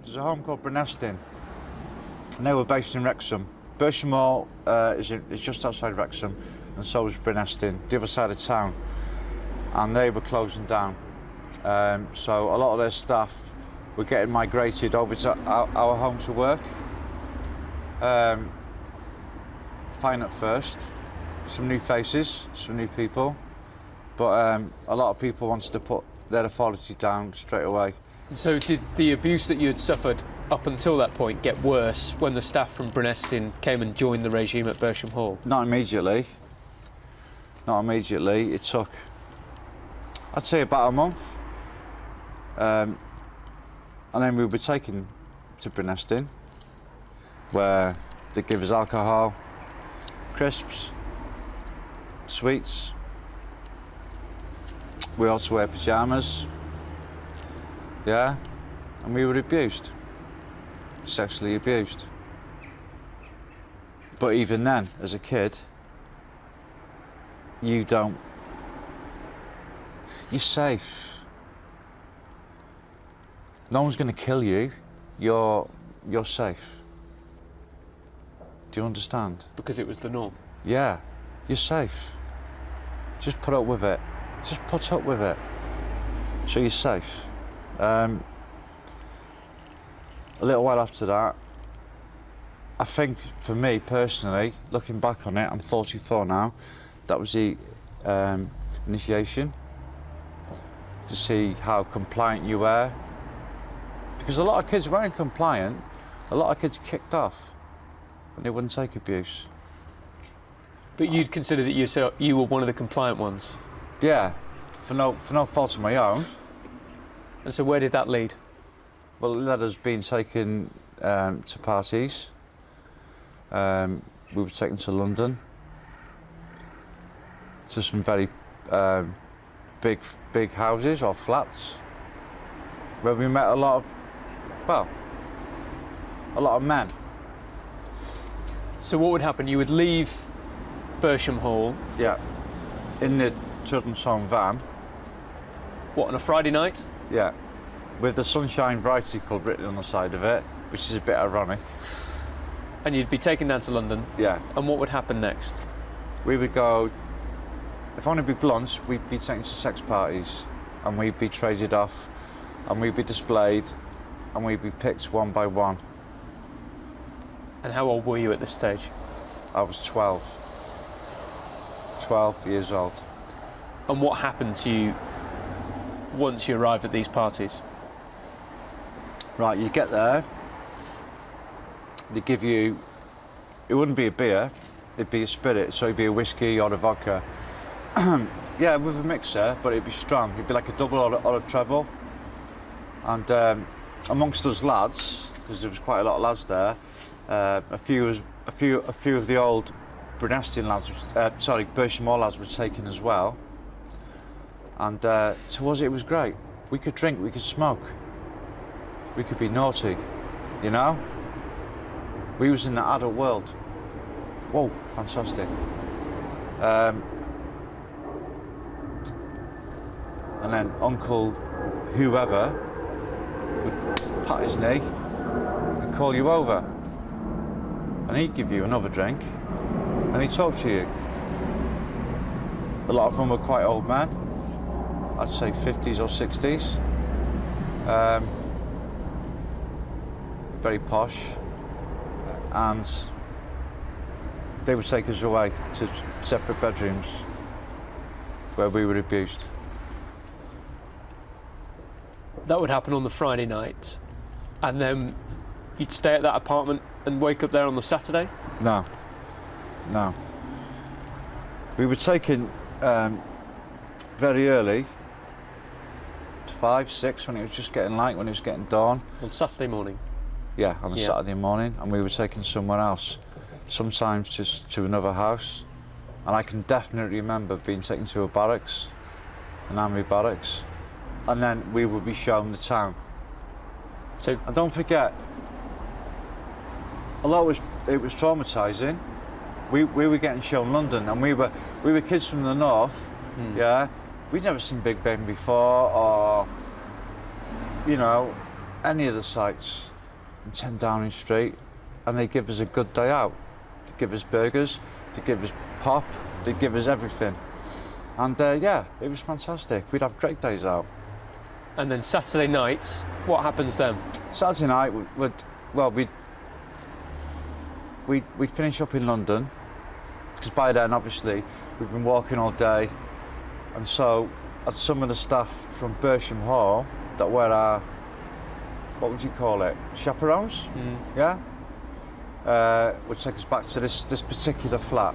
There's a home called Bryn Estyn, and they were based in Wrexham. Bersham Hall is just outside Wrexham, and so was Bryn Estyn, the other side of town, and they were closing down. So a lot of their staff were getting migrated over to our home to work. Fine at first, some new faces, some new people, but a lot of people wanted to put their authority down straight away. So did the abuse that you had suffered up until that point get worse when the staff from Bryn Estyn came and joined the regime at Bersham Hall? Not immediately. Not immediately. It took, I'd say, about a month. And then we were taken to Bryn Estyn, where they give us alcohol, crisps, sweets. We also wear pyjamas. Yeah, and we were abused, sexually abused. But even then, as a kid, you're safe. No one's going to kill you. You're safe. Do you understand? Because it was the norm. Yeah, you're safe. Just put up with it. Just put up with it. So you're safe. A little while after that, I think for me personally, looking back on it, I'm 44 now, that was the initiation, to see how compliant you were. Because a lot of kids weren't compliant, a lot of kids kicked off and they wouldn't take abuse. But you'd consider that you were one of the compliant ones? Yeah, for no fault of my own. And so where did that lead? Well, it led us being taken to parties. We were taken to London, to some very big houses or flats, where we met a lot of men. So what would happen? You would leave Bersham Hall. Yeah, in the children's home van. What, on a Friday night? Yeah, with the Sunshine Variety Club written on the side of it, which is a bit ironic. And you'd be taken down to London? Yeah. And what would happen next? We would go, if I want to be blunt, we'd be taken to sex parties, and we'd be traded off, and we'd be displayed, and we'd be picked one by one. And how old were you at this stage? I was 12 years old. And what happened to you once you arrived at these parties? Right, you get there, they give you, it wouldn't be a beer, it'd be a spirit, so it'd be a whiskey or a vodka. Yeah, with a mixer, but it'd be strong. It'd be like a double or a treble. And amongst us lads, because there was quite a lot of lads there, a few of the old Bryn Estyn lads, Bersham Hall lads were taken as well. And to us it was great. We could drink, we could smoke, we could be naughty, you know? We was in the adult world. Whoa, fantastic. And then Uncle whoever would pat his knee and call you over. And he'd give you another drink and he'd talk to you. A lot of them were quite old men. I'd say 50s or 60s. Very posh. And they would take us away to separate bedrooms where we were abused. That would happen on the Friday night, and then you'd stay at that apartment and wake up there on the Saturday? No. We were taken very early, 5, 6, when it was just getting light, when it was getting dawn. On Saturday morning? Yeah, on a Saturday morning, and we were taken somewhere else, sometimes just to another house. And I can definitely remember being taken to a barracks, an army barracks, and then we would be shown the town. So, and don't forget, although it was traumatising, we were getting shown London, and we were kids from the north. Yeah, we'd never seen Big Ben before, or you know, any of the sites. in 10 Downing Street, and they give us a good day out. They give us burgers, they give us pop, they give us everything. And yeah, it was fantastic. We'd have great days out. And then Saturday night, what happens then? Saturday night, we'd finish up in London, because by then, obviously, we'd been walking all day, and so some of the staff from Bersham Hall that were our, what would you call it, chaperones? Yeah? Would take us back to this particular flat.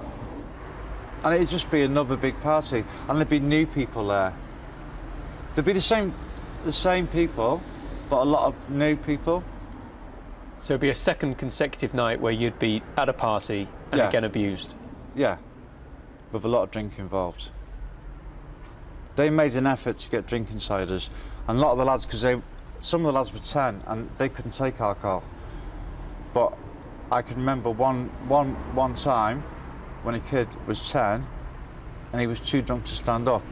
And it'd just be another big party, and there'd be new people there. There'd be the same people, but a lot of new people. So it'd be a second consecutive night where you'd be at a party and again abused. Yeah, with a lot of drink involved. They made an effort to get drink inside us, and a lot of the lads, because some of the lads were 10 and they couldn't take alcohol. But I can remember one time when a kid was 10 and he was too drunk to stand up,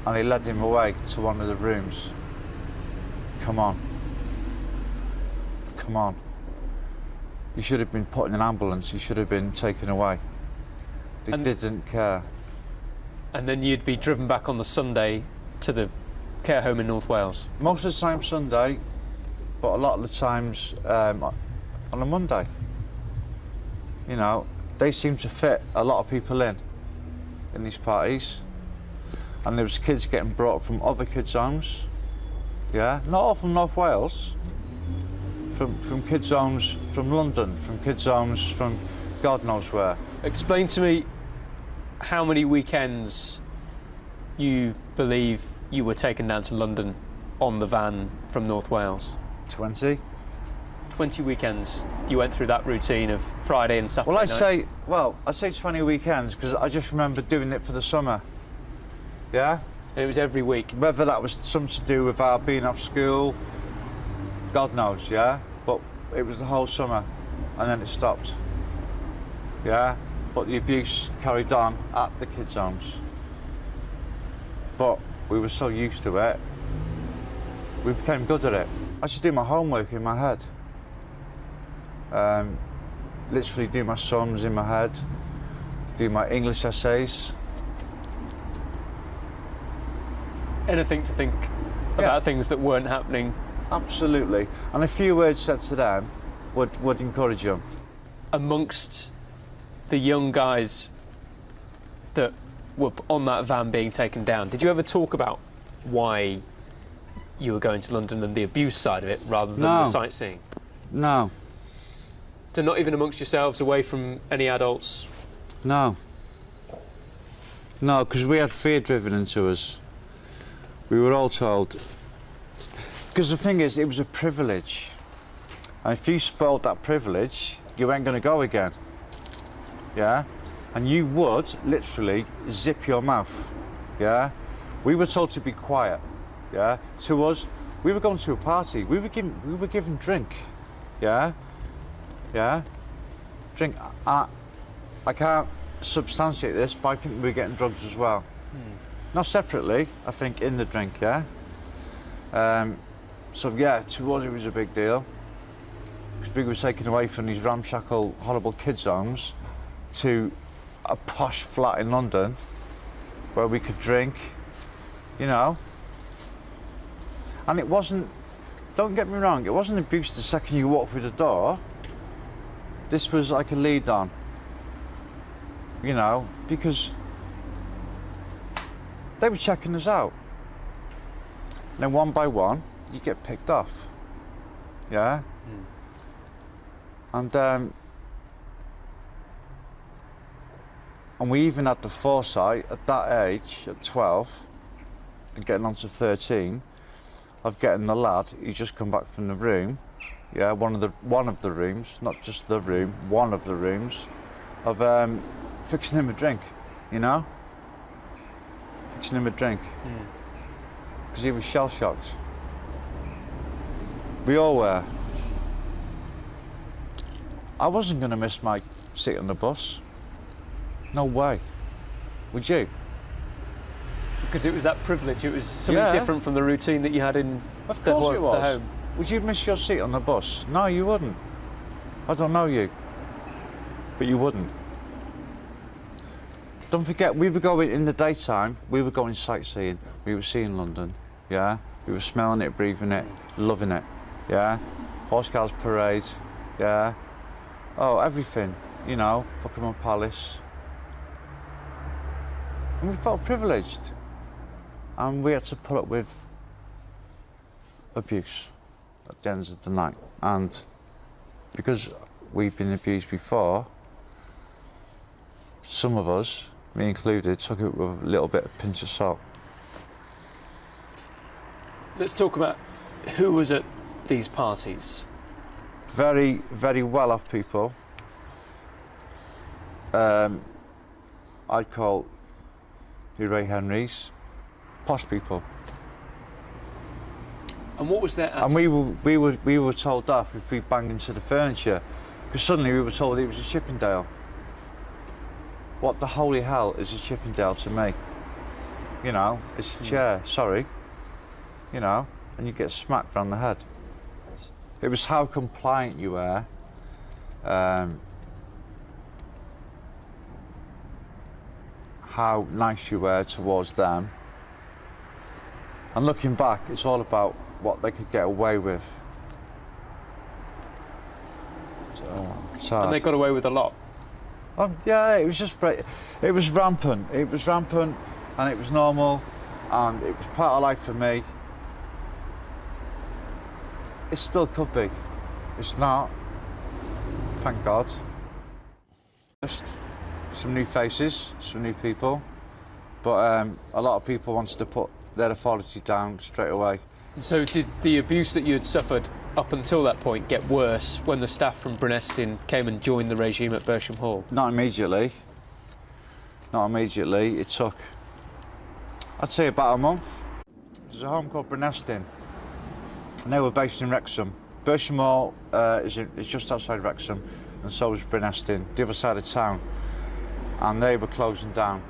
and they led him away to one of the rooms. Come on. Come on. You should have been put in an ambulance, you should have been taken away. They didn't care. And then you'd be driven back on the Sunday to the care home in North Wales? Most of the time Sunday, but a lot of the times on a Monday. You know, they seem to fit a lot of people in these parties. And there was kids getting brought from other kids' homes. Yeah, not all from North Wales. From kids' homes from London, from kids' homes from God knows where. Explain to me how many weekends you believe you were taken down to London on the van from North Wales. 20. 20 weekends you went through that routine of Friday and Saturday night? I'd say 20 weekends, because I just remember doing it for the summer. Yeah? And it was every week? Whether that was something to do with our being off school, God knows, yeah? But it was the whole summer, and then it stopped. Yeah? But the abuse carried on at the kids' homes. But we were so used to it, we became good at it. I should do my homework in my head. Literally do my sums in my head, do my English essays. Anything to think about things that weren't happening? Absolutely. And a few words said to them would encourage them. Amongst the young guys that were on that van being taken down, did you ever talk about why you were going to London and the abuse side of it rather than the sightseeing? No. So not even amongst yourselves, away from any adults? No. No, because we had fear driven into us. We were all told. Because the thing is, it was a privilege. And if you spoiled that privilege, you ain't going to go again. Yeah? And you would literally zip your mouth. Yeah? We were told to be quiet. Yeah? To us, we were going to a party. We were given drink. Yeah? Yeah? Drink. I can't substantiate this, but I think we were getting drugs as well. Not separately, I think, in the drink, yeah? So, yeah, to us it was a big deal. Because we were taken away from these ramshackle, horrible kids' homes to a posh flat in London where we could drink, you know? And it wasn't, don't get me wrong, it wasn't abuse the second you walked through the door. This was like a lead on, you know, because they were checking us out. And then one by one, you get picked off. Yeah? And we even had the foresight at that age, at 12, and getting on to 13, of getting the lad who's just come back from the room, yeah, one of the rooms, not just the room, one of the rooms, of fixing him a drink, you know? Fixing him a drink. Because he was shell-shocked. We all were. I wasn't going to miss my seat on the bus. No way. Would you? Because it was that privilege, it was something different from the routine that you had in the home. would you miss your seat on the bus? No, you wouldn't. I don't know you, but you wouldn't. Don't forget, we were going in the daytime, we were going sightseeing, we were seeing London, yeah? We were smelling it, breathing it, loving it, yeah? Horse Guards Parade, yeah? Oh, everything, you know, Buckingham Palace. And we felt privileged. And we had to put up with abuse at the end of the night. And because we've been abused before, some of us, me included, took it with a little bit of pinch of salt. Let's talk about who was at these parties. Very, very well-off people. I'd call the Ray Henrys posh people. And what was their attitude? And we were told off if we banged into the furniture, because suddenly we were told it was a Chippendale. What the holy hell is a Chippendale to me? You know, it's a chair, sorry. You know, and you get smacked round the head. It was how compliant you were, how nice you were towards them. And looking back, it's all about what they could get away with. And they got away with a lot. Yeah, it was just it was rampant. It was rampant, and it was normal, and it was part of life for me. It still could be. It's not. Thank God. Just some new faces, some new people, but a lot of people wanted to put their authority down straight away. So did the abuse that you had suffered up until that point get worse when the staff from Bryn Estyn came and joined the regime at Bersham Hall? Not immediately. Not immediately. It took, I'd say, about a month. There's a home called Bryn Estyn, and they were based in Wrexham. Bersham Hall is just outside Wrexham, and so was Bryn Estyn, the other side of town, and they were closing down.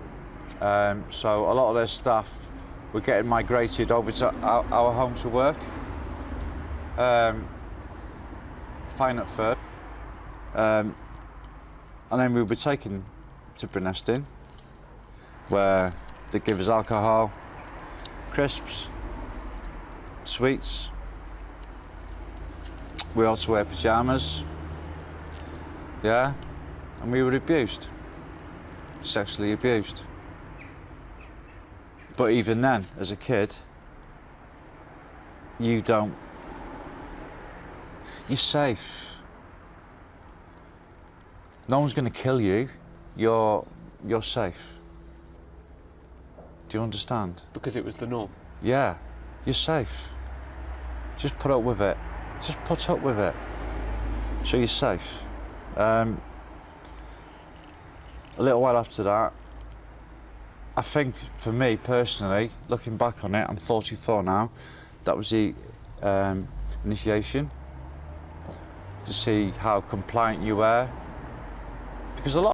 So a lot of their staff were getting migrated over to our home to work. Fine at first. And then we were taken to Bryn Estyn, where they give us alcohol, crisps, sweets. We also wear pyjamas, yeah, and we were abused, sexually abused. But even then, as a kid, you're safe. No one's going to kill you. You're safe. Do you understand? Because it was the norm. Yeah, you're safe. Just put up with it. Just put up with it. So you're safe. A little while after that, I think for me personally, looking back on it, I'm 44 now, that was the initiation, to see how compliant you were. Because a lot